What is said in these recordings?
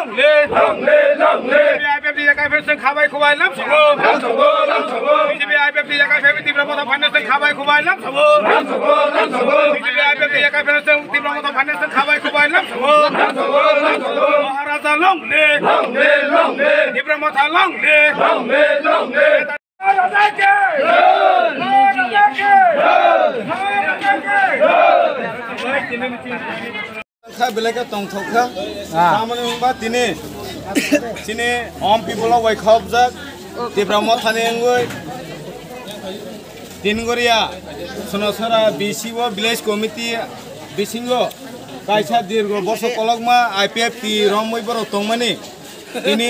longli IPFD jakai fesen khabai khubai lam sabo BJP IPFD jakai fesen tibra motha finance khabai khubai lam sabo BJP IPFD jakai fesen tibra motha finance khabai khubai lam sabo Maharaja longli tibra motha longli Kha belaka tong thokha samane ba tine sine om people wai khop jak tibramo thane ngoi tingoria sonosara bco village committee bisingo kaisa dirgo boso kologma IPF ti romoi boro tongmani tini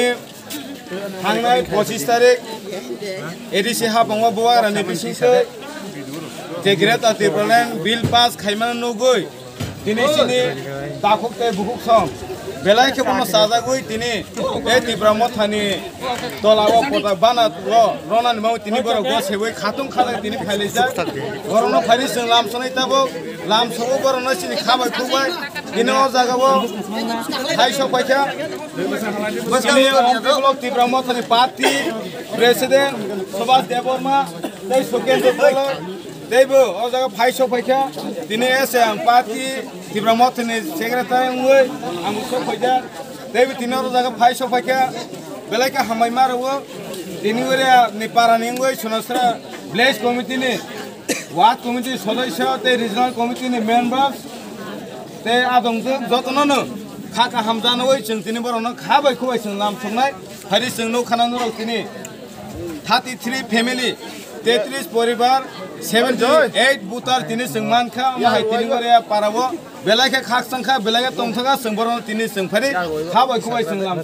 hangnai 25 tarik edisi ha bangwa boa rani bisingse jegreta tibralen bill pass khaiman nugoi tini sini takuk te bukuk song belai ke bono saja goi tini tibramo thani tolawo pota bana ronan mau tini boro go seboi khatung khale tini phailisa gorono phari sing lam sonai tabo lam sobo gorono sini khabai khubai tini o jagabo thaisok paikha sini blok tibramo thani party president Subhas Deborma tei Sukendra Polo Debo, o jaga phaisok paikha tini ese ang party tibramo thani secretary ngoi ang sok paikha debi tini o jaga phaisok paikha belai ka hamai maro tini ore ni parani ngoi sunasra village committee ni ward committee সদস্য te regional committee ni members te adong jotno no khaka hamjano oi chung tini borono khabai khubai chung lam songnai hari chung no khanano rok tini 33 family 33 পরিবার 78 বুতার তিনি সংমান খা মাই তিনি করে পারাবো বেলাকে খাক সংখা বেলাকে তংথা সংবরণ তিনি সংফারি খাবাই খুবাই সংলাম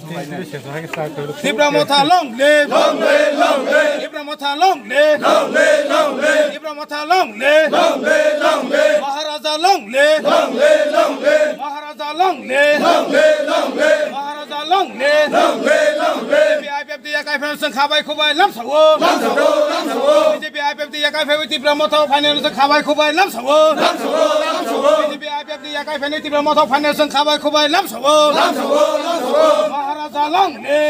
তিব্রামথা long লে তিব্রামথা লং লে তিব্রামথা লং লে মহারাজা লং লে মহারাজা লং লে মহারাজা লং লে IPFD jakai fesen khabai khubai lam sabo BJP IPFD jakai fesen tibramo tho finance khabai khubai lam sabo BJP IPFD jakai fesen tibramo tho finance khabai khubai lam sabo Maharaja long le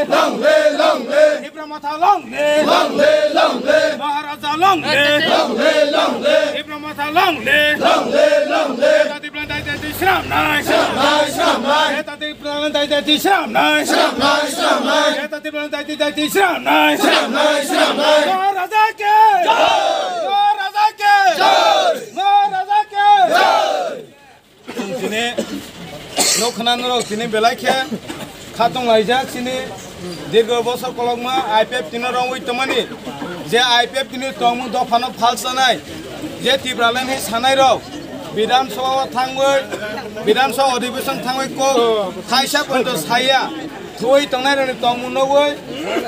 tibramo tho long le Maharaja long le tibramo tho long le tadi plan dai dai shram nai tadi plan dai dai shram nai tadi plan dai dai shram nai Maharaja ke Maharaja ke Maharaja ke tini lokhanan rok tini belai khe khatong laijak tini dirgo bosor kologma IPF tini rong oi tomani je IPF tini tongmu dofano phalsanai je tibralen he sanai rok Bidhan Sabha thangoi Bidhan Sabha अधिवेशन thangoi ko thaisa pointo saya thoi tongnai rani tongmu nogoi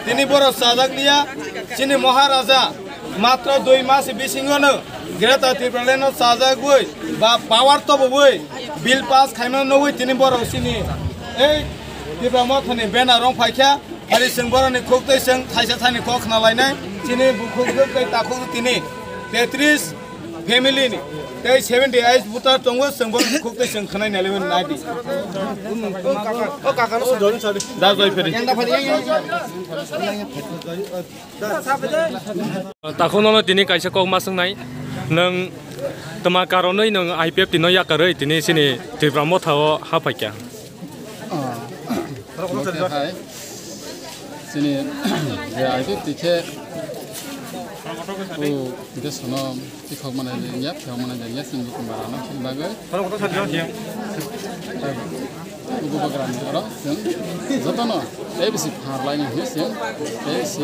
tini boro sajakliya sini Maharaja মাত্র 2 মাস বিসিঙ্গনো গ্রেতা ত্রিপ্রালেনো সাজাগoi বা পাওয়ার তো বই bill pass Khaimah নই তিনি বড় সিনি এই ত্রিপ্রামো থনি বেনা রং ফাইখা আরি সিং বড়নি খোকতৈ সিং থাইসা থানি খখনা লাইনাই সিনি বুখুগৈ কৈ তাখু তিনি 33 family ni tei 78 butar tongo siং bড়নি খোকতৈ সিং খনাই নালেবেন নাইদি ও কাকা no সজনি সরি দা জয় ফেরি takunono tini kaisa kok masang nai nang tama karonoi nang IPF tino yakaroi tini sini tibramo thao hapakya sini ya IPF tikhe o desono tikhok mana nya thao mana nya sini kumbarana bagai ugo bagran ro sen jotono ABC pharlaini hesen ABC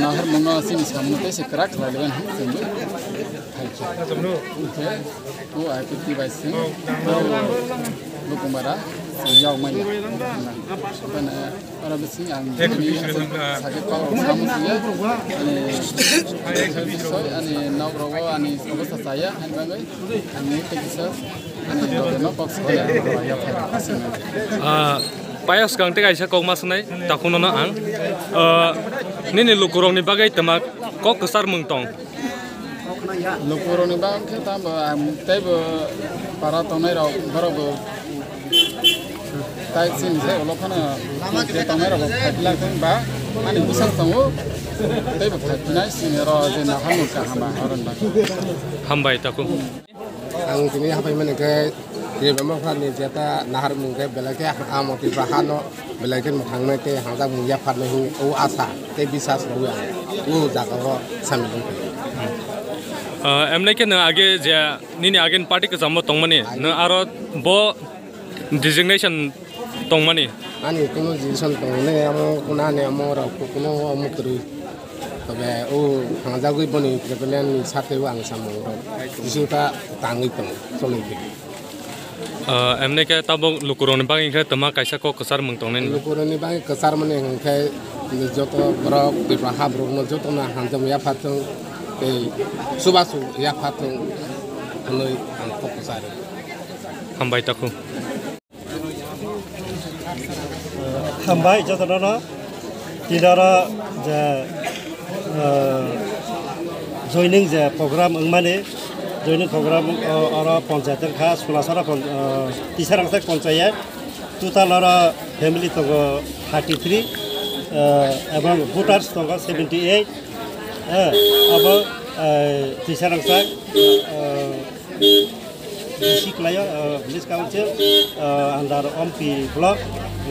nahar mongno sini samute se crack laleban hesen thaikya o IPF bai sen lukumara yaw mai bana ara bisi ang ni sakit ko samusiya ani nawrogo ani obostha saya ani bagai ani tekisa payas kang te kaisa kok masnai takunono ang nini lukurong ni bagai temak kok kesar mungtong lukurong ni bagai kita teb para tonai rau barobo tai sin se olo khana je tamai ro phaitla thang ba ani busang tango tei ba phaitnai sin ro je na hamu ka hamba haron ba hambai taku ang tini hapai mane ke ye bama phan ni jata nahar mung ke belake amoti bahano belake muthang me ke hangda mung ya phan ni o asa te bisas ro ya o jaga ro samdong एमने के न आगे जे निनी आगे party के जम्मो तंगमनी न आरो बो designation तंगमनी ani kuno jison tone amo kuna ne amo ro kuno amukri tobe o hangja goi boni prepelan sate ang samo ro jisuta tangi tong soloi एमने के तब लुकुरोन बांग के तमा कैसा को कसर मंग तंगने lukurani bang kesar mane hangke joto bro dipaha bro no joto na hanjam ya patong te subasu ya patong noi ang fokusar hambai taku hambai jatana tidara je joining je program angmane joining program ora panchayat kha sulasara tisarang tak panchayat total ora family to 33 এবং voters to 78 abo tisarang tak bisi klaya village council under ompi block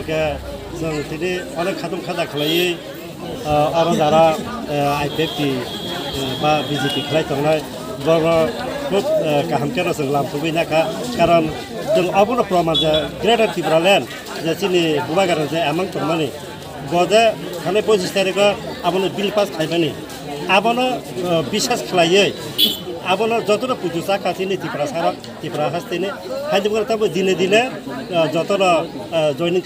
ke जों दिनै अनेक खादुम खादा खालायो आरो Dara IPFT बा BJP खालाय थांनाय बर खुब गाहामखेरा जों लामफुबैनाखा खारन जों अबनो प्रमाण जे ग्रेटार त्रिपुरालेण्ड जे जोंनि बुबागार जे आमां तंमानि बजे थानाय 25 तारिखआव आबनो बिल पास खायबानि आबनो बिसास खालायो आबनो जतनो पुजुसा खाथिनि त्रिपुरा सारा त्रिपुरा हास्तेनि हाइदुगर ताबो दिने दिने जतनो जयनिं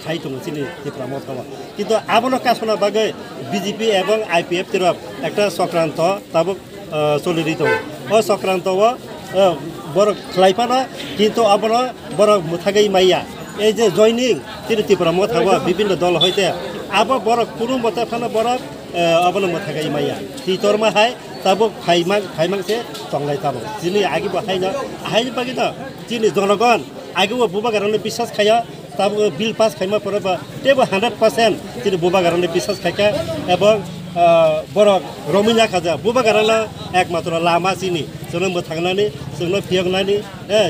खाइ दंसिनि त्रिपुरा मथावा किन्तु आबनो कासना बागै BJP এবং IPF तिरप একটা চক্রান্ত ताबो চলিरि दं ओ চক্রান্তव बर खालायफाना किन्तु आबनो बर मुथागै माइया এই যে জয়নিং তিনি त्रिपुरा मथावा विभिन्न दल হইতে आबो बर कुनु मथाफाना बर आबनो मुथागै माइया तितरमा हाय ताबो फाइमांसे तंगलाय ताबो जिनि आगि बहायना हायनि बागिना जिनि जनगण आगेबो बुबागारनो বিশ্বাস खाया ताबो बिल पास खायमा परबा तेबो 100% जिनि बुबागारनो বিশ্বাস खायका এবং बर रमिना खाजा बुबागारला एकमात्र लामा जिनि जों थांनानै जोंनो फियंनानै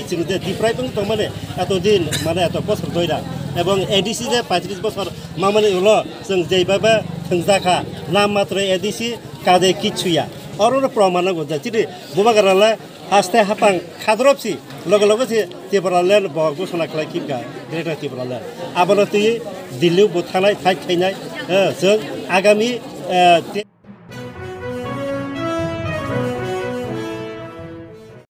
जों जे दिफ्रायबो तंमाने एत दिन माने एत बছর दयरा এবং एडीसी जे 35 বছর मामाने उलो जों जेबाबा थंजाखा नाम मात्र एडीसी कादे किछुया अरनो प्रमाण गजा जिनि बुबागारला हास्ते हापां खाद्रबसि लगे लगे जे त्रिपुरालेण्ड घोषणा खालायखिगा ग्रेटार त्रिपुरालेण्ड आबनो दिल्ली बुथानाय फाइट खायनाय जों आगामी